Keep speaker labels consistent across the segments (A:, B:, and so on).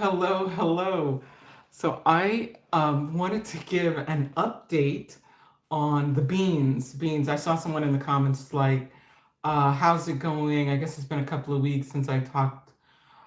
A: Hello, hello. So I wanted to give an update on the beans. Beans. I saw someone in the comments like, "How's it going?" I guess it's been a couple of weeks since I talked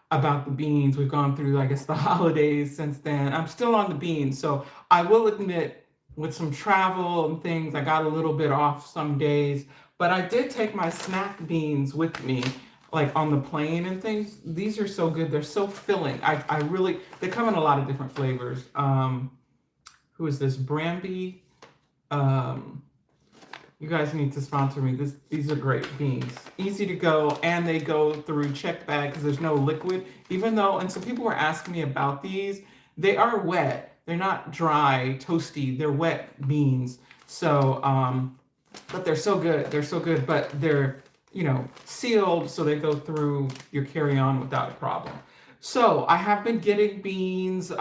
A: about the beans. We've gone through, I guess, the holidays since then. I'm still on the beans, so I will admit, with some travel and things, I got a little bit off some days. But I did take my snack beans with me, like on the plane and things. These are so good. They're so filling. I really, they come in a lot of different flavors. Who is this? Bramby. Um, you guys need to sponsor me. These are great beans. Easy to go, and they go through check bag because there's no liquid. Even though, and some people were asking me about these, they are wet. They're not dry, toasty. They're wet beans. So, but they're so good. They're so good, but they're, sealed so they go through your carry-on without a problem. So I have been getting beans.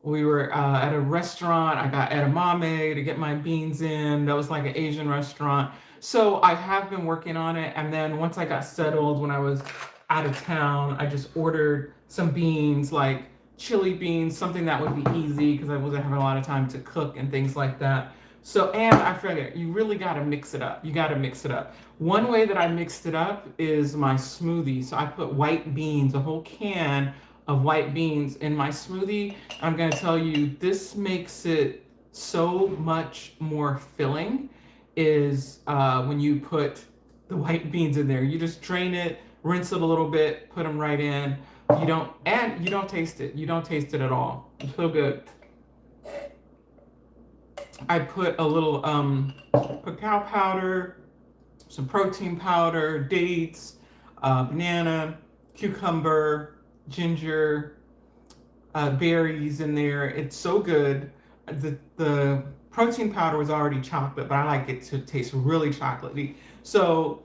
A: We were at a restaurant. I got edamame to get my beans in. That was like an Asian restaurant. So I have been working on it. And then once I got settled, when I was out of town, I just ordered some beans, like chili beans, something that would be easy because I wasn't having a lot of time to cook and things like that. So, and I figured you really got to mix it up. You got to mix it up. One way that I mixed it up is my smoothie. So I put white beans, a whole can of white beans in my smoothie. I'm going to tell you, this makes it so much more filling. Is when you put the white beans in there. You just drain it, rinse it a little bit, put them right in. You don't taste it. You don't taste it at all. It's so good. I put a little cacao powder, some protein powder, dates, banana, cucumber, ginger, berries in there. It's so good. The protein powder was already chocolate, but I like it to taste really chocolatey. So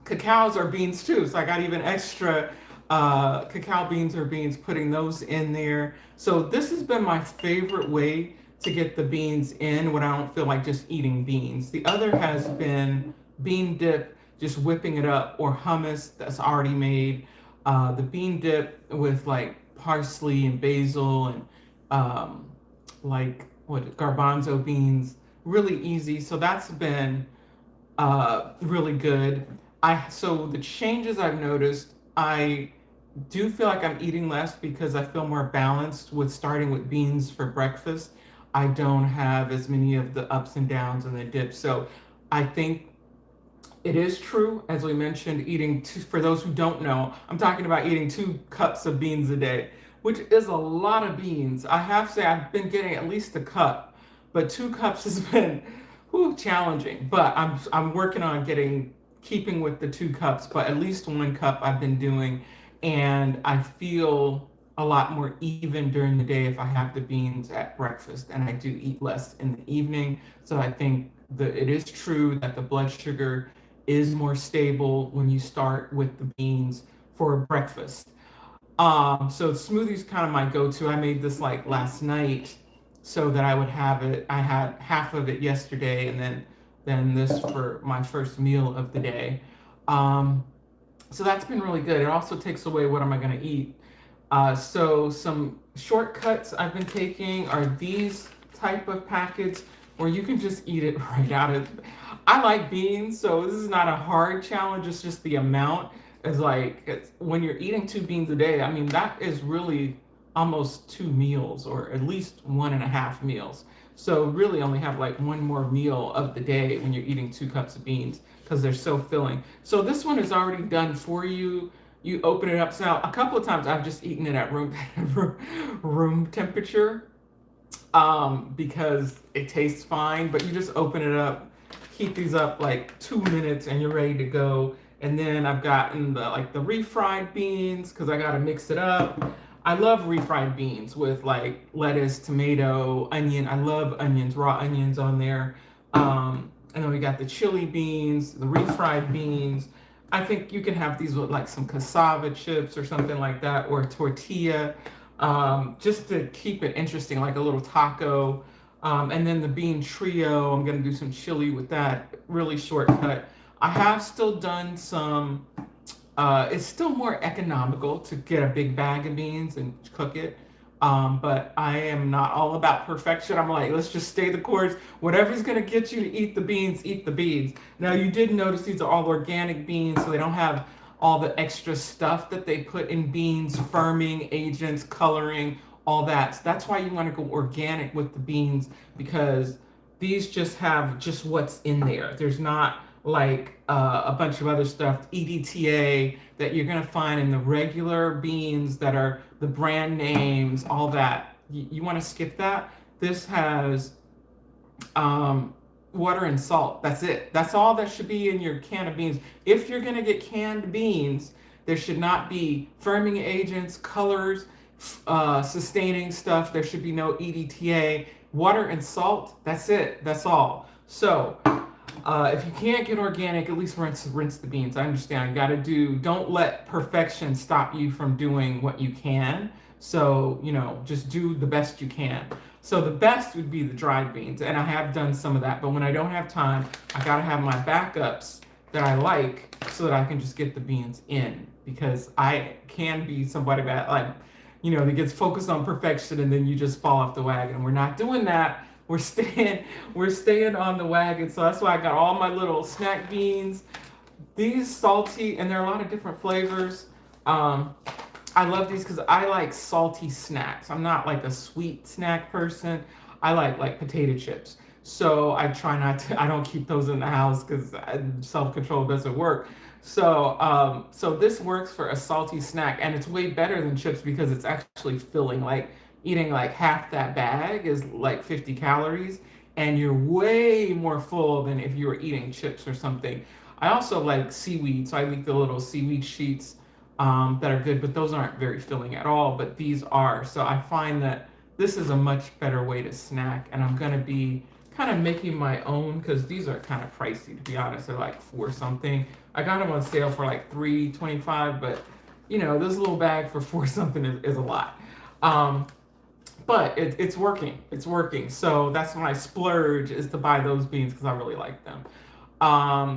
A: cacaos are beans too. So I got even extra cacao beans or beans, putting those in there. So this has been my favorite way to get the beans in when I don't feel like just eating beans. The other has been bean dip, just whipping it up, or hummus that's already made. The bean dip with like parsley and basil and like what garbanzo beans, really easy. So that's been really good. So the changes I've noticed, I do feel like I'm eating less because I feel more balanced with starting with beans for breakfast. I don't have as many of the ups and downs and the dips. So I think it is true, as we mentioned, eating two, for those who don't know, I'm talking about eating 2 cups of beans a day, which is a lot of beans. I have to say I've been getting at least a cup, but 2 cups has been challenging. But I'm working on keeping with the 2 cups, but at least 1 cup I've been doing, and I feel a lot more even during the day if I have the beans at breakfast, and I do eat less in the evening. So I think it is true that the blood sugar is more stable when you start with the beans for breakfast. So smoothies kind of my go-to. I made this like last night so that I would have it. I had half of it yesterday, and then this for my first meal of the day. Um, so that's been really good. It also takes away what am I going to eat. So some shortcuts I've been taking are these type of packets where you can just eat it right out of. I like beans, so this is not a hard challenge. It's just the amount is like when you're eating 2 beans a day. I mean that is really almost 2 meals, or at least 1.5 meals. So really only have like one more meal of the day when you're eating 2 cups of beans because they're so filling. So this one is already done for you. You open it up. So now a couple of times I've just eaten it at room temperature because it tastes fine. But you just open it up, heat these up like 2 minutes, and you're ready to go. And then I've gotten the refried beans because I gotta mix it up. I love refried beans with like lettuce, tomato, onion. I love onions, raw onions on there. And then we got the chili beans, the refried beans. I think you can have these with like some cassava chips or something like that, or a tortilla, just to keep it interesting, like a little taco. And then the bean trio, I'm gonna do some chili with that, really shortcut. I have still done some It's still more economical to get a big bag of beans and cook it. But I am not all about perfection. I'm like, let's just stay the course. Whatever's gonna get you to eat the beans, eat the beans. Now you did notice these are all organic beans, so they don't have all the extra stuff that they put in beans, firming agents, coloring, all that. So that's why you want to go organic with the beans, because these just have just what's in there. There's not like a bunch of other stuff, EDTA, that you're gonna find in the regular beans that are the brand names, all that. You want to skip that. This has water and salt. That's it. That's all that should be in your can of beans. If you're gonna get canned beans, there should not be firming agents, colors, sustaining stuff. There should be no EDTA. Water and salt. That's it. That's all. So if you can't get organic, at least rinse the beans. I understand. Don't let perfection stop you from doing what you can. So, just do the best you can. So the best would be the dried beans, and I have done some of that. But when I don't have time, I gotta have my backups that I like so that I can just get the beans in, because I can be somebody that that gets focused on perfection and then you just fall off the wagon. We're not doing that. We're staying on the wagon. So that's why I got all my little snack beans. These salty, and there are a lot of different flavors. I love these because I like salty snacks. I'm not like a sweet snack person. I like potato chips. So I try not to. I don't keep those in the house because self-control doesn't work. So this works for a salty snack, and it's way better than chips because it's actually filling. Like eating like half that bag is like 50 calories, and you're way more full than if you were eating chips or something. I also like seaweed, so I like the little seaweed sheets that are good, but those aren't very filling at all. But these are, so I find that this is a much better way to snack, and I'm gonna be kind of making my own because these are kind of pricey, to be honest. They're like four something. I got them on sale for like $3.25, but this little bag for four something is a lot. But it's working. It's working. So that's when I splurge, is to buy those beans because I really like them.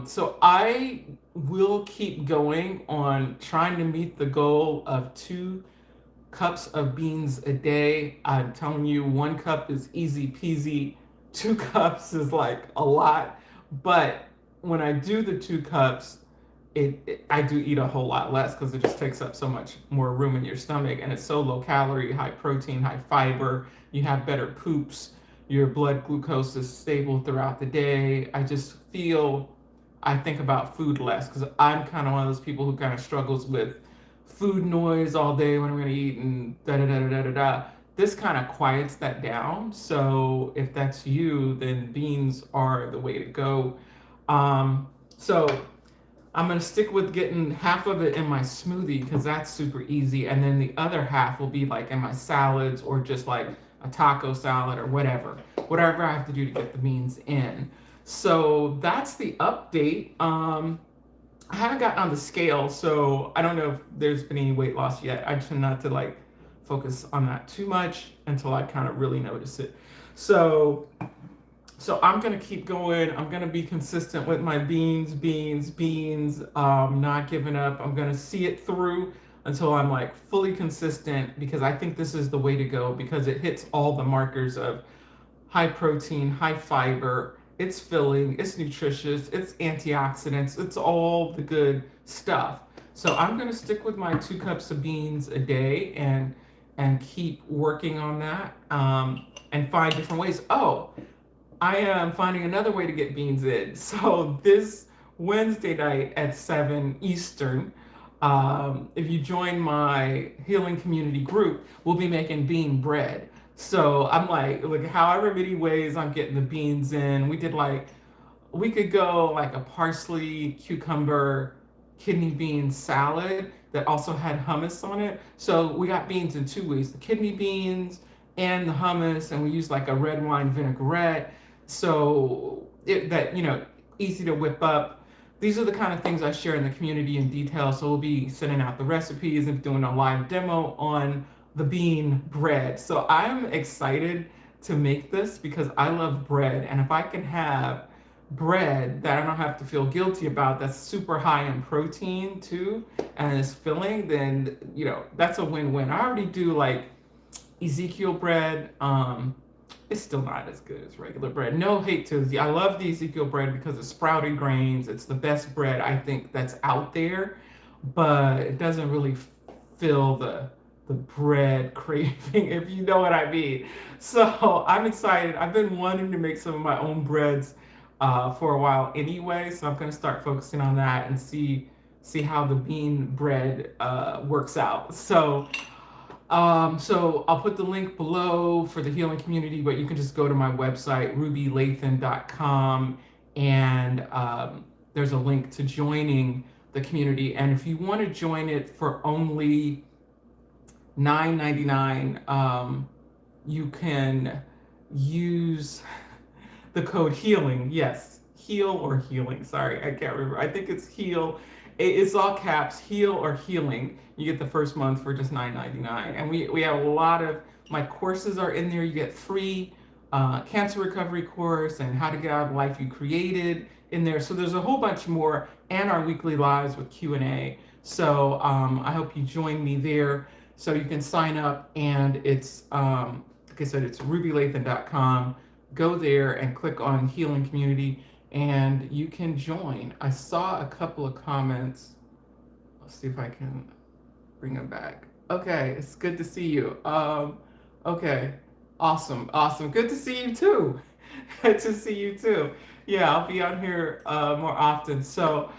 A: So I will keep going on trying to meet the goal of 2 cups of beans a day. I'm telling you, 1 cup is easy peasy. 2 cups is like a lot. But when I do the 2 cups, I do eat a whole lot less because it just takes up so much more room in your stomach, and it's so low calorie, high protein, high fiber. You have better poops. Your blood glucose is stable throughout the day. I think about food less because I'm kind of one of those people who kind of struggles with food noise all day when I'm going to eat and da da da da da da da. This kind of quiets that down. So if that's you, then beans are the way to go. So I'm gonna stick with getting half of it in my smoothie because that's super easy, and then the other half will be like in my salads or just like a taco salad or whatever I have to do to get the beans in. So that's the update. I haven't gotten on the scale, so I don't know if there's been any weight loss yet. I tend not to like focus on that too much until I kind of really notice it. So I'm gonna keep going. I'm gonna be consistent with my beans, not giving up. I'm gonna see it through until I'm like fully consistent, because I think this is the way to go because it hits all the markers of high protein, high fiber. It's filling, it's nutritious, it's antioxidants, it's all the good stuff. So I'm gonna stick with my 2 cups of beans a day and keep working on that, and find different ways. Oh, I am finding another way to get beans in. So this Wednesday night at 7 Eastern, if you join my healing community group, we'll be making bean bread. So I'm like however many ways I'm getting the beans in. We could go like a parsley, cucumber, kidney bean salad that also had hummus on it. So we got beans in 2 ways: the kidney beans and the hummus, and we use like a red wine vinaigrette. So easy to whip up. These are the kind of things I share in the community in detail. So we'll be sending out the recipes and doing a live demo on the bean bread. So I'm excited to make this because I love bread, and if I can have bread that I don't have to feel guilty about, that's super high in protein too and is filling, then that's a win-win. I already do like Ezekiel bread. It's still not as good as regular bread. No hate to I love the Ezekiel bread because it's sprouted grains. It's the best bread I think that's out there, but it doesn't really fill the bread craving, if you know what I mean. So I'm excited. I've been wanting to make some of my own breads for a while anyway, so I'm gonna start focusing on that and see how the bean bread works out. So I'll put the link below for the healing community, but you can just go to my website, rubylathan.com, and there's a link to joining the community. And if you want to join it for only $9.99, you can use the code HEALING. Yes, heal or healing. Sorry, I can't remember. I think it's heal. It's all caps, heal or healing. You get the first month for just $9.99. And we have a lot of my courses are in there. You get free cancer recovery course and how to get out of the life you created in there. So there's a whole bunch more, and our weekly lives with Q&A. So I hope you join me there. So you can sign up, and it's like I said, it's rubylathan.com. Go there and click on Healing Community, and you can join. I saw a couple of comments. Let's see if I can bring them back. Okay, it's good to see you. Okay, awesome. Good to see you too. Good to see you too. Yeah, I'll be on here more often. So,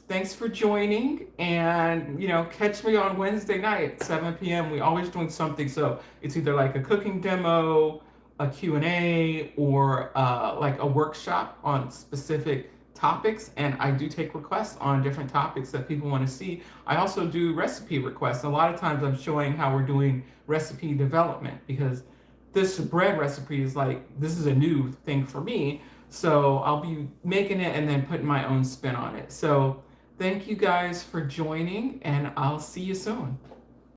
A: thanks for joining, and catch me on Wednesday night, 7 p.m. We always doing something. So it's either like a cooking demo, a Q&A, or like a workshop on specific topics, and I do take requests on different topics that people want to see. I also do recipe requests. A lot of times I'm showing how we're doing recipe development, because this bread recipe is this is a new thing for me, so I'll be making it and then putting my own spin on it. So thank you guys for joining, and I'll see you soon.